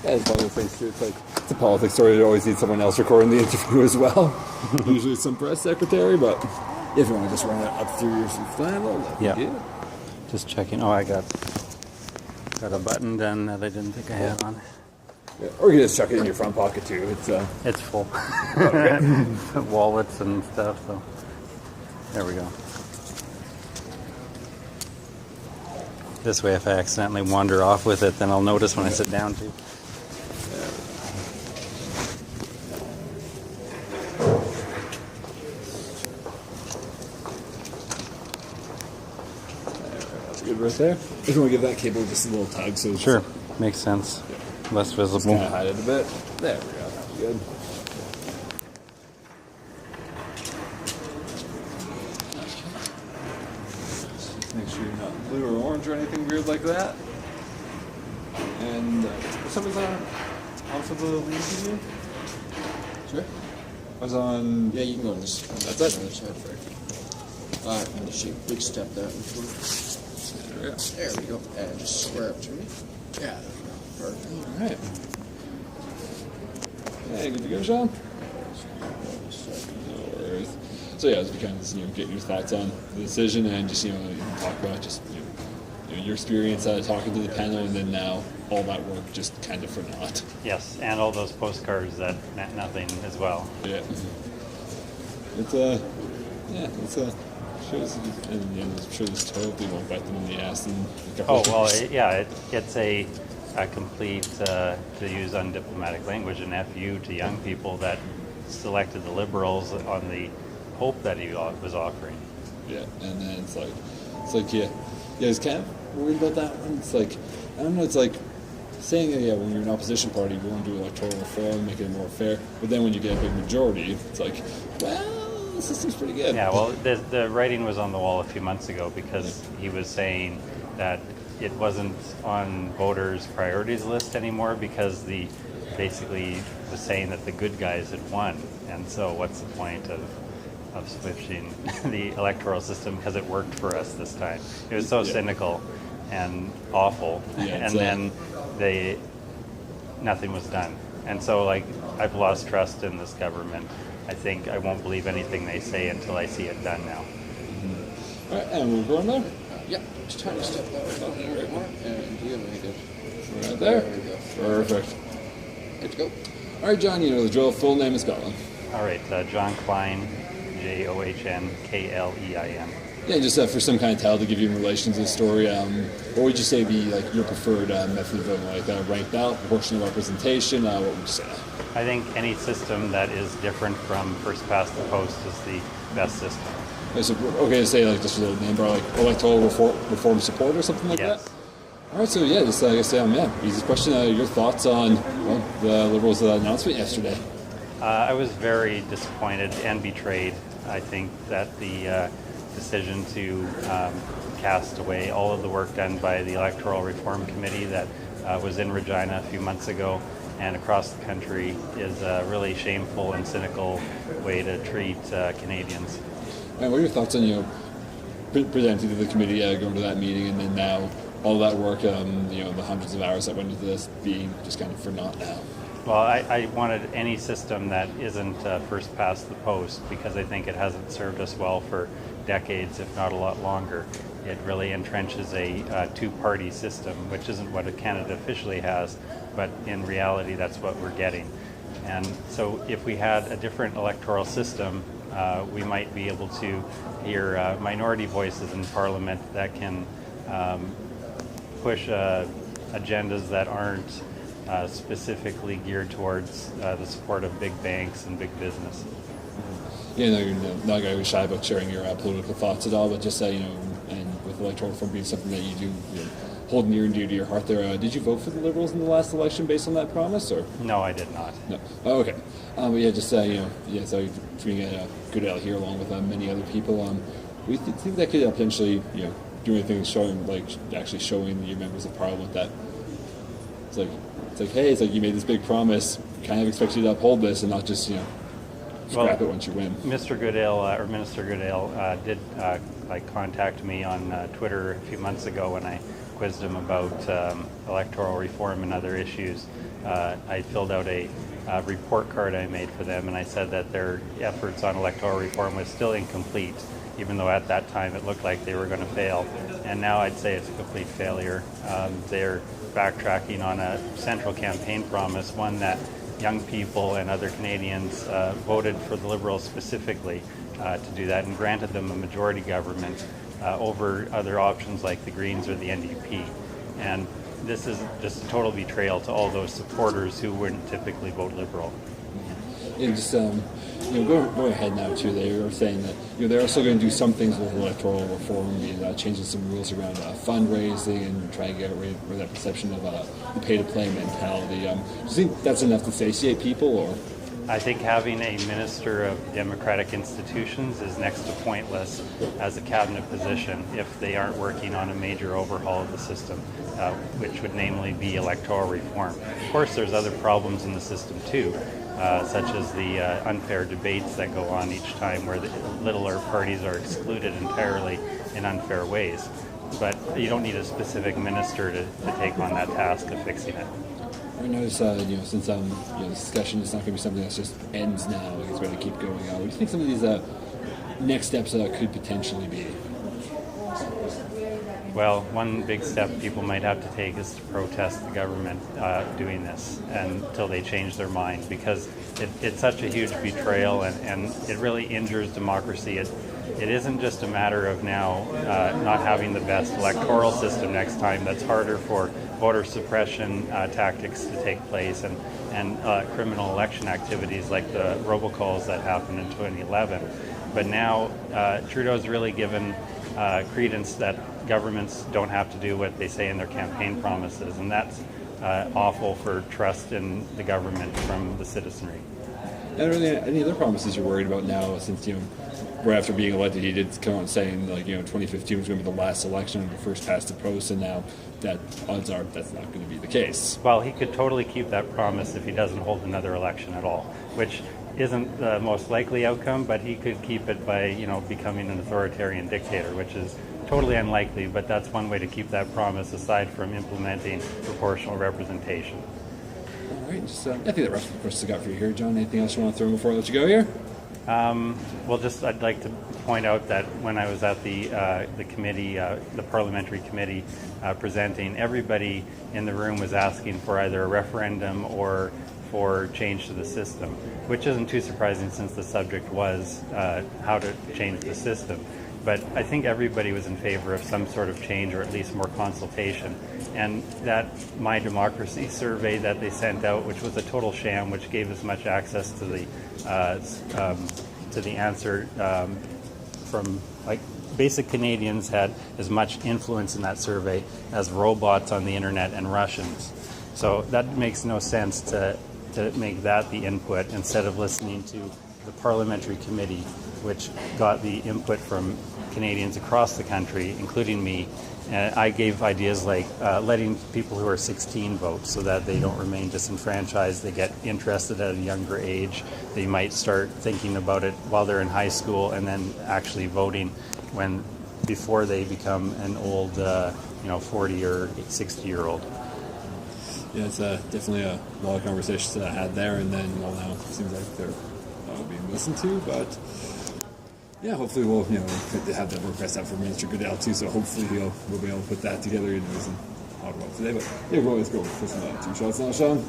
Yeah, it's one of the things too. It's like it's a politics story. You always need someone else recording the interview as well. Usually some press secretary, but if you want to just run it up through your flannel, that'd be good. Just checking. Oh, I got a button done that I didn't think I had on. Yeah. Or you can just chuck it in your front pocket too. It's full. Wallets and stuff. So there we go. This way, if I accidentally wander off with it, then I'll notice when I sit down too. That's good right there. If you want to give that cable just a little tug, so sure, makes sense. Yeah. Less visible. Just kind of hide it a bit. There we go. Good. Make sure you're not blue or orange or anything weird like that. And somebody's on for the lead here? Sure. I was on. Yeah, you can go on this. That's on it. the other side first. I'm gonna big step that one. There we go. And just square up to me. Yeah. Perfect. All right. Hey, good to go, Sean. No worries. So yeah, as we kind of get your thoughts on the decision and just talk about just your experience talking to the panel, and then now all that work just kind of for naught. Yes, and all those postcards that meant nothing as well. Yeah. It's shows, and I'm sure this totally won't bite them in the ass in a couple of years. It's a complete, to use undiplomatic language, an FU to young people that selected the Liberals on the hope that he was offering. Yeah, and then it's like it's kind of worried about that one. It's like, I don't know, it's like saying when you're an opposition party, we want to do electoral reform, make it more fair, but then when you get a big majority, it's like, well, the system's pretty good. Yeah, well, the writing was on the wall a few months ago because he was saying that it wasn't on voters' priorities list anymore because basically was saying that the good guys had won, and so what's the point of switching the electoral system because it worked for us this time? It was so cynical and awful, and then nothing was done. And so, I've lost trust in this government. I think I won't believe anything they say until I see it done now. Mm-hmm. All right, and we're going there? Yeah, just trying to step that way a little bit more, and you're really good. Right there? There we go. Perfect. Good to go. All right, John, you know the drill. Full name and spelling. All right, John Klein, JOHNKLEIN. Yeah, just for some kind of title to give you in relation to the story, what would you say be your preferred method of voting? Ranked ballot, proportional representation? What would you say? I think any system that is different from first past the post is the best system. Okay, to say just a little name bar, electoral reform support or something like that? All right, so just like I say, easy question. Your thoughts on the Liberals' announcement yesterday? I was very disappointed and betrayed. I think that the decision to cast away all of the work done by the Electoral Reform Committee that was in Regina a few months ago and across the country is a really shameful and cynical way to treat Canadians. And what are your thoughts on presenting to the committee, going to that meeting, and then now all that work, the hundreds of hours that went into this being just kind of for naught now? Well, I wanted any system that isn't first past the post because I think it hasn't served us well for decades, if not a lot longer. It really entrenches a two-party system, which isn't what Canada officially has, but in reality that's what we're getting. And so if we had a different electoral system, we might be able to hear minority voices in Parliament that can push agendas that aren't specifically geared towards the support of big banks and big business. Yeah, no, you're not going to be shy about sharing your political thoughts at all, but just and with electoral reform being something that you do hold near and dear to your heart there, did you vote for the Liberals in the last election based on that promise, or? No, I did not. No. Oh, okay. But so you're doing a good out here along with many other people. We think that could potentially, do anything showing, actually showing your members of Parliament that it's like, hey, you made this big promise, kind of expect you to uphold this and not just, scrap it once you win. Mr. Goodale, or Minister Goodale, did contact me on Twitter a few months ago when I quizzed him about electoral reform and other issues, I filled out a report card I made for them, and I said that their efforts on electoral reform was still incomplete, even though at that time it looked like they were going to fail. And now I'd say it's a complete failure. They're backtracking on a central campaign promise, one that young people and other Canadians voted for the Liberals specifically to do that, and granted them a majority government over other options like the Greens or the NDP. And this is just a total betrayal to all those supporters who wouldn't typically vote Liberal. And just going ahead now too, they were saying that they're also going to do some things with electoral reform, changing some rules around fundraising and trying to get rid of that perception of the pay-to-play mentality. Do you think that's enough to satiate people, or? I think having a minister of democratic institutions is next to pointless as a cabinet position if they aren't working on a major overhaul of the system, which would namely be electoral reform. Of course, there's other problems in the system too, such as the unfair debates that go on each time where the littler parties are excluded entirely in unfair ways. But you don't need a specific minister to take on that task of fixing it. I notice, since the discussion is not going to be something that just ends now, it's going to keep going on. What do you think some of these next steps could potentially be? Well, one big step people might have to take is to protest the government doing this until they change their mind, because it's such a huge betrayal and it really injures democracy. It isn't just a matter of now not having the best electoral system next time. That's harder for voter suppression tactics to take place and criminal election activities like the robocalls that happened in 2011. But now Trudeau's really given credence that governments don't have to do what they say in their campaign promises, and that's awful for trust in the government from the citizenry. And are there any other promises you're worried about now, since right after being elected, he did come on saying 2015 was going to be the last election and the first past the post, and now that odds are that's not going to be the case. Well, he could totally keep that promise if he doesn't hold another election at all, which isn't the most likely outcome, but he could keep it by becoming an authoritarian dictator, which is totally unlikely, but that's one way to keep that promise aside from implementing proportional representation. All right, I think that roughly questions I got for you here, John. Anything else you want to throw in before I let you go here? I'd like to point out that when I was at the committee, the parliamentary committee presenting, everybody in the room was asking for either a referendum or for change to the system, which isn't too surprising since the subject was how to change the system. But I think everybody was in favor of some sort of change, or at least more consultation. And that My Democracy survey that they sent out, which was a total sham, which gave as much access to the answer from basic Canadians had as much influence in that survey as robots on the internet and Russians. So that makes no sense to make that the input instead of listening to the parliamentary committee, which got the input from Canadians across the country, including me. And I gave ideas like letting people who are 16 vote so that they don't remain disenfranchised. They get interested at a younger age. They might start thinking about it while they're in high school and then actually voting before they become an old 40 or 60-year-old. Yeah, it's definitely a lot of conversations that I had there, and then now it seems like they're being listened to, but yeah, hopefully we'll have that request out for Minister Goodell too, so hopefully we'll be able to put that together in Ottawa today. But yeah, let's go for some 2 shots now, Sean.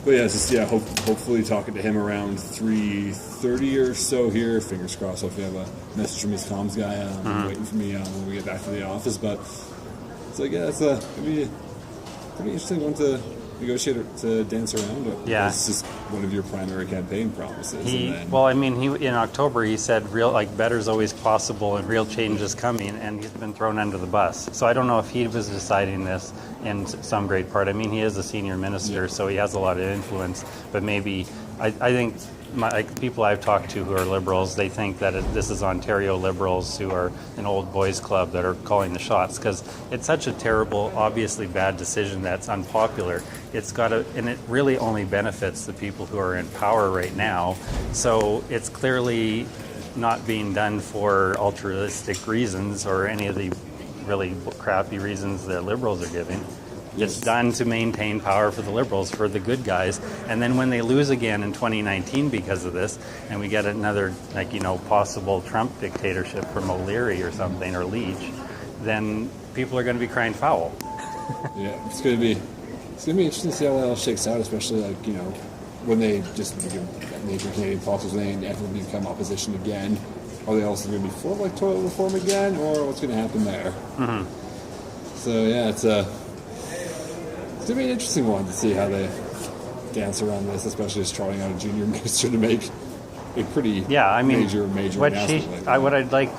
But yeah, it's just hopefully talking to him around 3:30 or so here. Fingers crossed. Hopefully I have a message from his comms guy waiting for me when we get back to the office. But it's it's gonna be a pretty interesting one to negotiate or to dance around. Yeah, it's just one of your primary campaign promises. He in October he said better's always possible and real change is coming, and he's been thrown under the bus. So I don't know if he was deciding this in some great part. I mean, he is a senior minister, so he has a lot of influence. But maybe I think people I've talked to who are Liberals, they think that this is Ontario Liberals who are an old boys club that are calling the shots, because it's such a terrible, obviously bad decision that's unpopular. And it really only benefits the people who are in power right now. So it's clearly not being done for altruistic reasons or any of the really crappy reasons the Liberals are giving. It's done to maintain power for the Liberals, for the good guys. And then when they lose again in 2019 because of this, and we get another, possible Trump dictatorship from O'Leary or something, or Leach, then people are going to be crying foul. Yeah, it's going to be interesting to see how that all shakes out, especially when they just become major Canadian politics, when they inevitably become opposition again. Are they also going to be for electoral reform again, or what's going to happen there? Mm-hmm. So yeah, it's going to be an interesting one to see how they dance around this, especially as trotting out a junior minister to make a pretty major announcement. What I'd like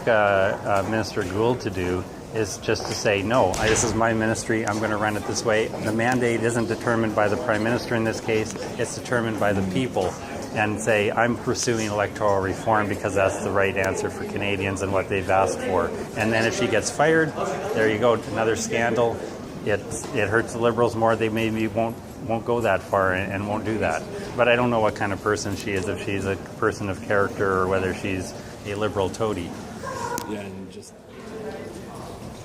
Minister Gould to do is just to say, no, this is my ministry, I'm going to run it this way. The mandate isn't determined by the Prime Minister in this case, it's determined by the people. And say, I'm pursuing electoral reform because that's the right answer for Canadians and what they've asked for. And then if she gets fired, there you go, another scandal. It hurts the Liberals more. They maybe won't go that far and won't do that. But I don't know what kind of person she is, if she's a person of character or whether she's a Liberal toady. Yeah, and just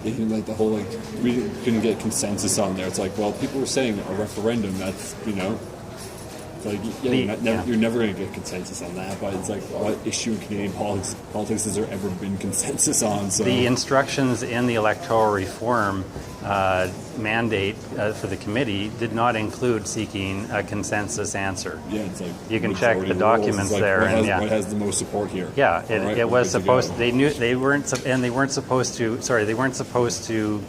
even the whole we couldn't get consensus on there. It's like, well, people were saying a referendum. That's It's like, you're never going to get consensus on that, but it's like, what issue in Canadian politics has there ever been consensus on? So the instructions in the electoral reform mandate for the committee did not include seeking a consensus ansor. Yeah, it's like you can check the documents there, what has the most support here? Yeah, it was supposed. They weren't supposed to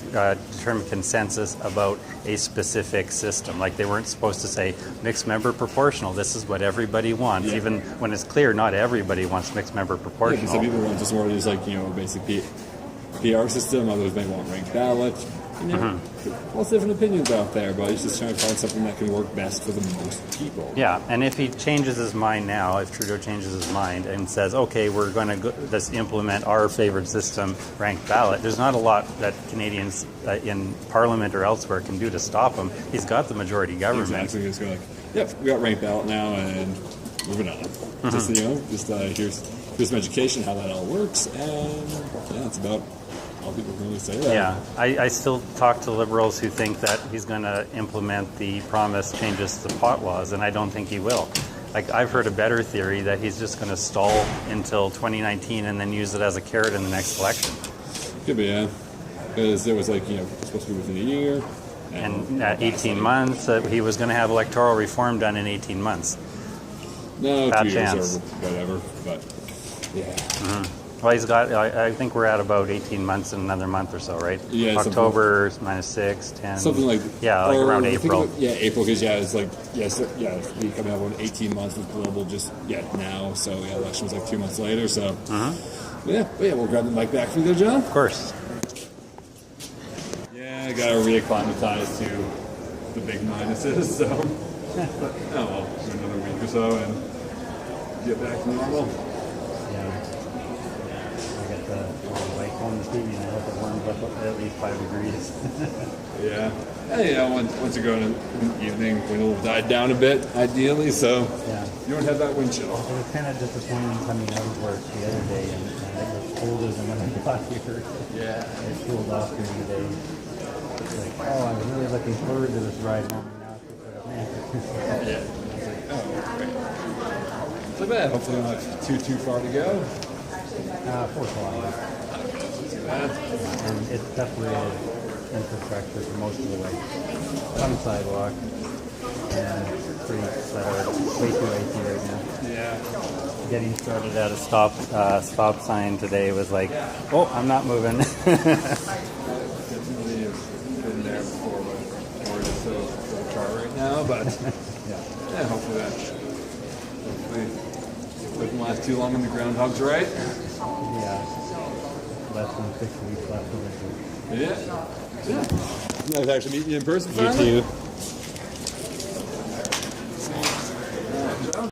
determine consensus about a specific system. Like they weren't supposed to say mixed member proportional. This is what everybody wants, even when it's clear not everybody wants mixed member proportional. Yeah, some people want just more just a basic PR system. Others may want ranked ballot. Lots of different opinions out there, but he's just trying to find something that can work best for the most people. Yeah, and if he changes his mind now, if Trudeau changes his mind and says, okay, we're going to just implement our favorite system, ranked ballot, there's not a lot that Canadians in Parliament or elsewhere can do to stop him. He's got the majority government. Exactly. He's going we got ranked ballot now, and moving on. Here's some education, how that all works, and that's about all people can really say that. Yeah, I still talk to Liberals who think that he's going to implement the promised changes to pot laws, and I don't think he will. Like, I've heard a better theory that he's just going to stall until 2019 and then use it as a carrot in the next election. Could be, yeah. Because it was supposed to be within a year. And 18 months, he was going to have electoral reform done in 18 months. No, bad 2 years chance. or whatever, but yeah. Mm-hmm. Well, he's got, I think we're at about 18 months in another month or so, right? Yeah. October minus 6, 10. Something like around April. April, because it's be coming up on 18 months with Global now, so election was 2 months later, so. We'll grab the mic back from there, John. Of course. Yeah, I gotta reacclimatize to the big minuses, so. But, for another week or so and get back to normal. Like on the TV, and I hope it warms up at least 5 degrees. Yeah. Hey, once you go in the evening, wind will die down a bit, ideally, so you don't have that wind chill. It was kind of disappointing coming out of work the other day, and it was colder than when I got here. Yeah. It cooled off during the day. It's like, I was really looking forward to this ride home, and now it's sort of, man. Yeah. Great. So bad. Hopefully not too far to go. 4 kilometers. And it's separated infrastructure for most of the way. Some sidewalk and streets that are way too icy right now. Yeah. Getting started at a stop sign today was like, oh, I'm not moving. Definitely been there before, but we're just so car right now. But hopefully it doesn't last too long when the groundhog's right. Yeah. Less than 6 weeks left of it. Yeah. Nice to actually meet you in person. You too.